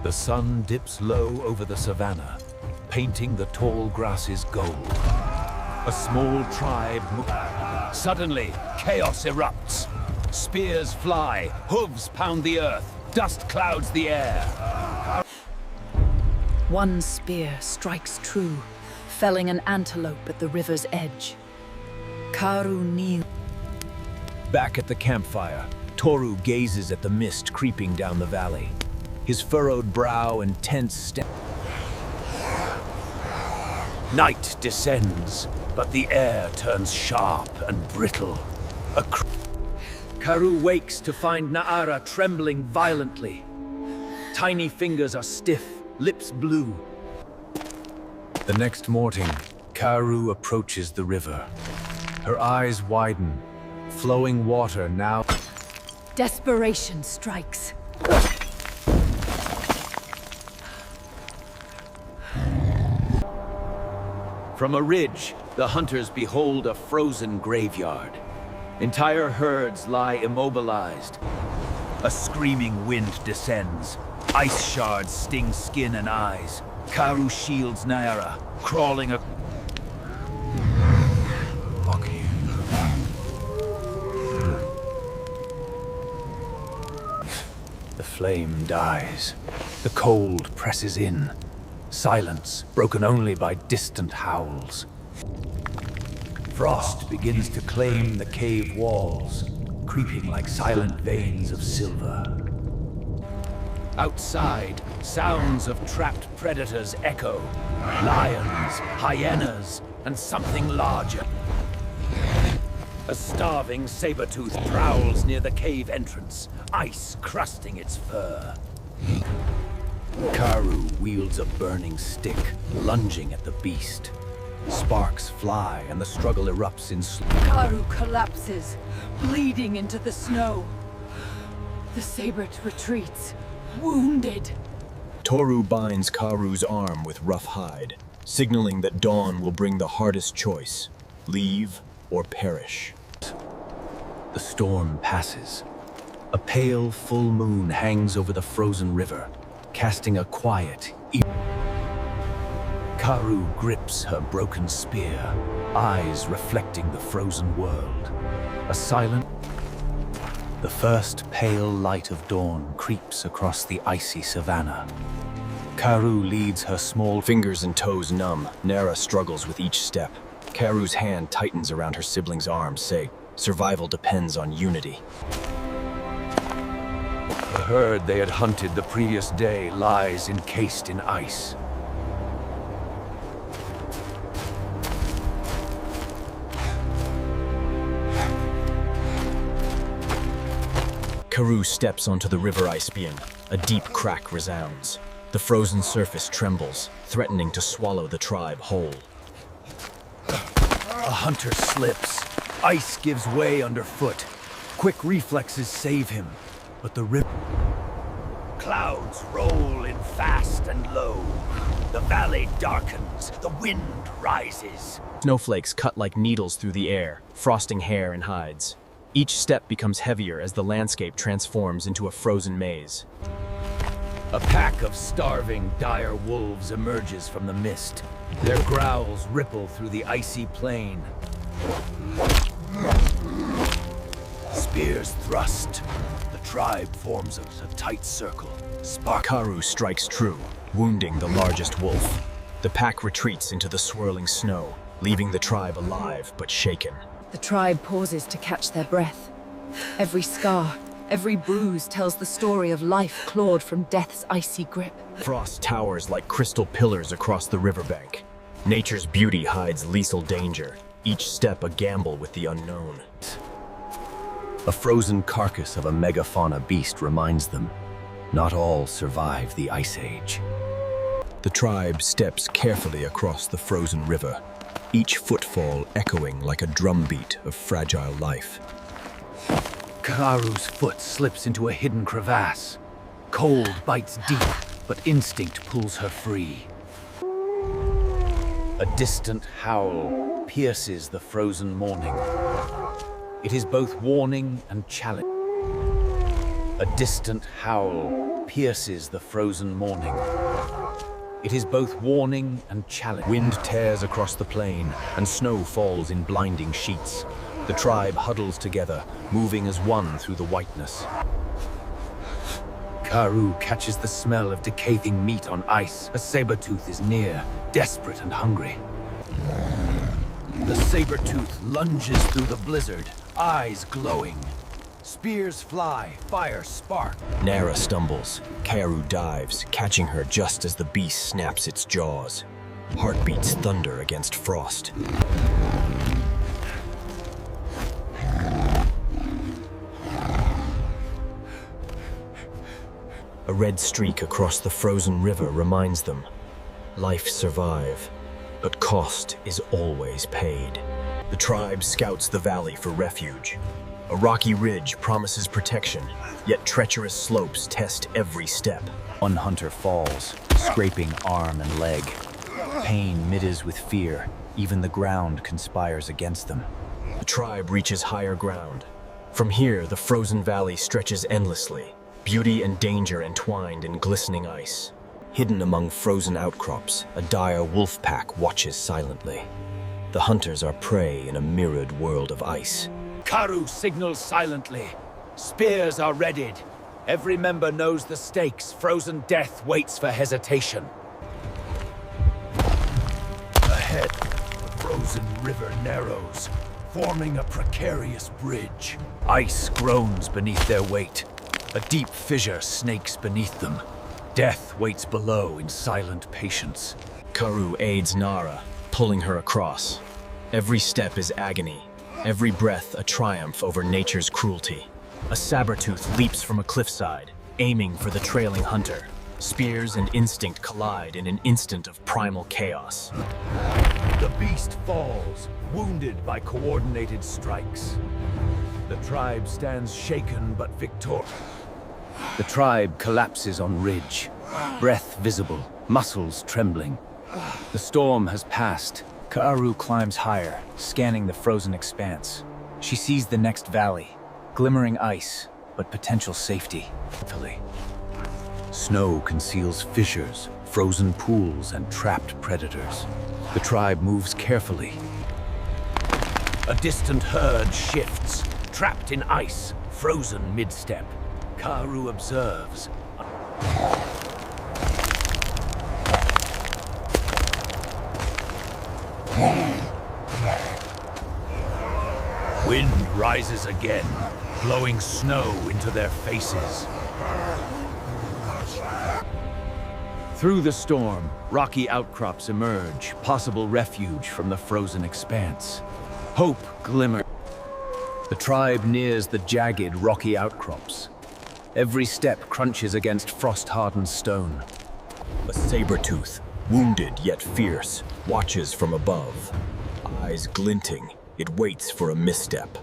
The sun dips low over the savanna, painting the tall grasses gold. A small tribe Suddenly, chaos erupts. Spears fly, hooves pound the earth, dust clouds the air. One spear strikes true, felling an antelope at the river's edge. Karu kneels. Back at the campfire, Toru gazes at the mist creeping down the valley. His furrowed brow and tense step. Night descends, but the air turns sharp and brittle. Karu wakes to find Naara trembling violently. Tiny fingers are stiff, lips blue. The next morning, Karu approaches the river. Her eyes widen, flowing water now. Desperation strikes. From a ridge, the hunters behold a frozen graveyard. Entire herds lie immobilized. A screaming wind descends. Ice shards sting skin and eyes. Karu shields Naara, crawling a... Fuck you. The flame dies. The cold presses in. Silence, broken only by distant howls. Frost begins to claim the cave walls, creeping like silent veins of silver. Outside, sounds of trapped predators echo. Lions, hyenas, and something larger. A starving saber-tooth prowls near the cave entrance, ice crusting its fur. Karu wields a burning stick, lunging at the beast. Sparks fly and the struggle erupts in Karu collapses, bleeding into the snow. The saber-tooth retreats, wounded. Toru binds Karu's arm with rough hide, signaling that dawn will bring the hardest choice: leave or perish. The storm passes. A pale full moon hangs over the frozen river, casting a quiet, Karu grips her broken spear, eyes reflecting the frozen world. A silent... The first pale light of dawn creeps across the icy savanna. Karu leads her small Fingers and toes numb, Naara struggles with each step. Karu's hand tightens around her sibling's arm, saying, survival depends on unity. The herd they had hunted the previous day lies encased in ice. Karu steps onto the river ice beam. A deep crack resounds. The frozen surface trembles, threatening to swallow the tribe whole. A hunter slips. Ice gives way underfoot. Quick reflexes save him, but the river... Clouds roll in fast and low. The valley darkens. The wind rises. Snowflakes cut like needles through the air, frosting hair and hides. Each step becomes heavier as the landscape transforms into a frozen maze. A pack of starving, dire wolves emerges from the mist. Their growls ripple through the icy plain. Spears thrust. The tribe forms a tight circle. Karu strikes true, wounding the largest wolf. The pack retreats into the swirling snow, leaving the tribe alive but shaken. The tribe pauses to catch their breath. Every scar, every bruise tells the story of life clawed from death's icy grip. Frost towers like crystal pillars across the riverbank. Nature's beauty hides lethal danger, each step a gamble with the unknown. A frozen carcass of a megafauna beast reminds them, not all survive the Ice Age. The tribe steps carefully across the frozen river, each footfall echoing like a drumbeat of fragile life. Karu's foot slips into a hidden crevasse. Cold bites deep, but instinct pulls her free. A distant howl pierces the frozen morning. It is both warning and challenge. A distant howl pierces the frozen morning. It is both warning and challenge. Wind tears across the plain, and snow falls in blinding sheets. The tribe huddles together, moving as one through the whiteness. Karoo catches the smell of decaying meat on ice. A saber-tooth is near, desperate and hungry. The saber-tooth lunges through the blizzard, eyes glowing. Spears fly, fire spark. Nara stumbles. Karoo dives, catching her just as the beast snaps its jaws. Heartbeats thunder against frost. A red streak across the frozen river reminds them. Life survive, but cost is always paid. The tribe scouts the valley for refuge. A rocky ridge promises protection, yet treacherous slopes test every step. One hunter falls, scraping arm and leg. Pain middes with fear. Even the ground conspires against them. The tribe reaches higher ground. From here, the frozen valley stretches endlessly, beauty and danger entwined in glistening ice. Hidden among frozen outcrops, a dire wolf pack watches silently. The hunters are prey in a mirrored world of ice. Karoo signals silently. Spears are readied. Every member knows the stakes. Frozen death waits for hesitation. Ahead, the frozen river narrows, forming a precarious bridge. Ice groans beneath their weight. A deep fissure snakes beneath them. Death waits below in silent patience. Karoo aids Nara, pulling her across. Every step is agony. Every breath a triumph over nature's cruelty. A saber-tooth leaps from a cliffside, aiming for the trailing hunter. Spears and instinct collide in an instant of primal chaos. The beast falls, wounded by coordinated strikes. The tribe stands shaken but victorious. The tribe collapses on ridge, breath visible, muscles trembling. The storm has passed. Karoo climbs higher, scanning the frozen expanse. She sees the next valley, glimmering ice, but potential safety. Snow conceals fissures, frozen pools, and trapped predators. The tribe moves carefully. A distant herd shifts, trapped in ice, frozen mid-step. Karoo observes. Wind rises again, blowing snow into their faces. Through the storm, rocky outcrops emerge, possible refuge from the frozen expanse. Hope glimmers. The tribe nears the jagged, rocky outcrops. Every step crunches against frost-hardened stone. A saber-tooth, wounded yet fierce, watches from above. Eyes glinting, it waits for a misstep.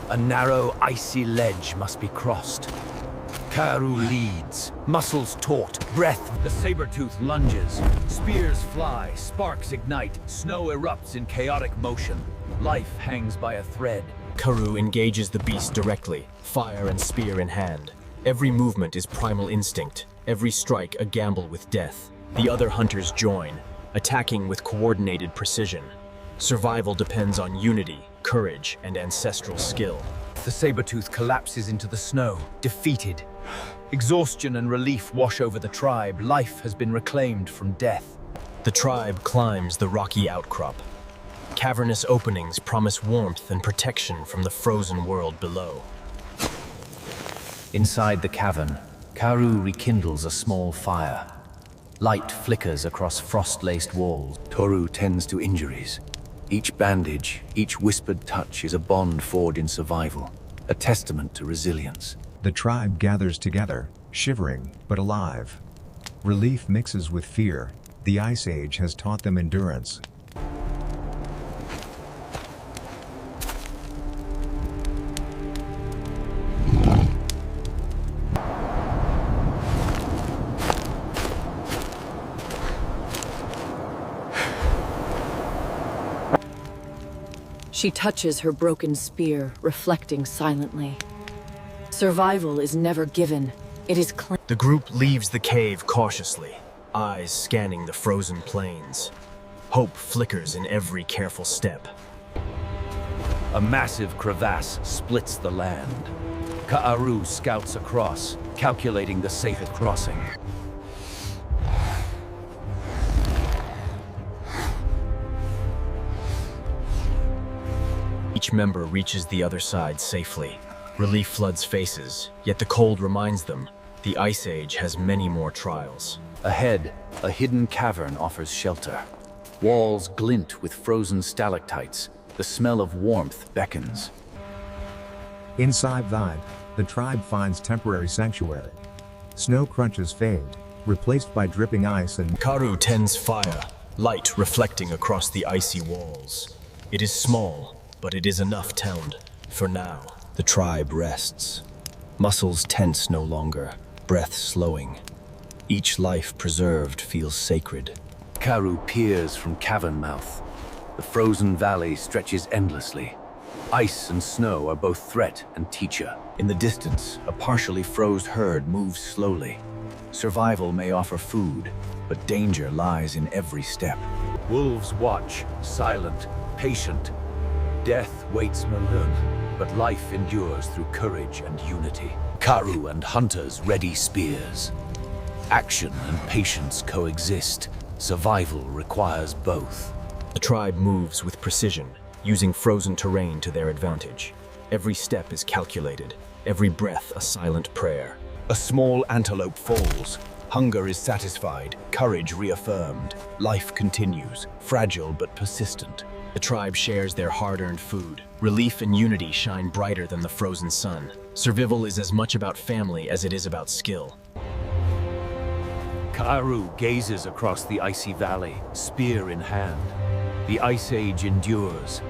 A narrow, icy ledge must be crossed. Karoo leads, muscles taut, breath. The saber-tooth lunges. Spears fly, sparks ignite. Snow erupts in chaotic motion. Life hangs by a thread. Karoo engages the beast directly, fire and spear in hand. Every movement is primal instinct, every strike a gamble with death. The other hunters join, attacking with coordinated precision. Survival depends on unity, courage, and ancestral skill. The saber-tooth collapses into the snow, defeated. Exhaustion and relief wash over the tribe. Life has been reclaimed from death. The tribe climbs the rocky outcrop. Cavernous openings promise warmth and protection from the frozen world below. Inside the cavern, Karoo rekindles a small fire. Light flickers across frost-laced walls. Toru tends to injuries. Each bandage, each whispered touch is a bond forged in survival, a testament to resilience. The tribe gathers together, shivering but alive. Relief mixes with fear. The Ice Age has taught them endurance. She touches her broken spear, reflecting silently. Survival is never given, It is clean. The group leaves the cave cautiously, eyes scanning the frozen plains. Hope flickers in every careful step. A massive crevasse splits the land. Ka'aru scouts across, calculating the safest crossing. Each member reaches the other side safely. Relief floods faces, yet the cold reminds them the Ice Age has many more trials. Ahead, a hidden cavern offers shelter. Walls glint with frozen stalactites. The smell of warmth beckons. Inside the tribe finds temporary sanctuary. Snow crunches fade, replaced by dripping ice and Karu tends fire, light reflecting across the icy walls. It is small, but it is enough tend. For now, the tribe rests. Muscles tense no longer, breath slowing. Each life preserved feels sacred. Karu peers from cavern mouth. The frozen valley stretches endlessly. Ice and snow are both threat and teacher. In the distance, a partially froze herd moves slowly. Survival may offer food, but danger lies in every step. Wolves watch, silent, patient. Death waits Malun, but life endures through courage and unity. Karu and hunters ready spears. Action and patience coexist. Survival requires both. The tribe moves with precision, using frozen terrain to their advantage. Every step is calculated, every breath a silent prayer. A small antelope falls. Hunger is satisfied, courage reaffirmed. Life continues, fragile but persistent. The tribe shares their hard-earned food. Relief and unity shine brighter than the frozen sun. Survival is as much about family as it is about skill. Karu gazes across the icy valley, spear in hand. The Ice Age endures,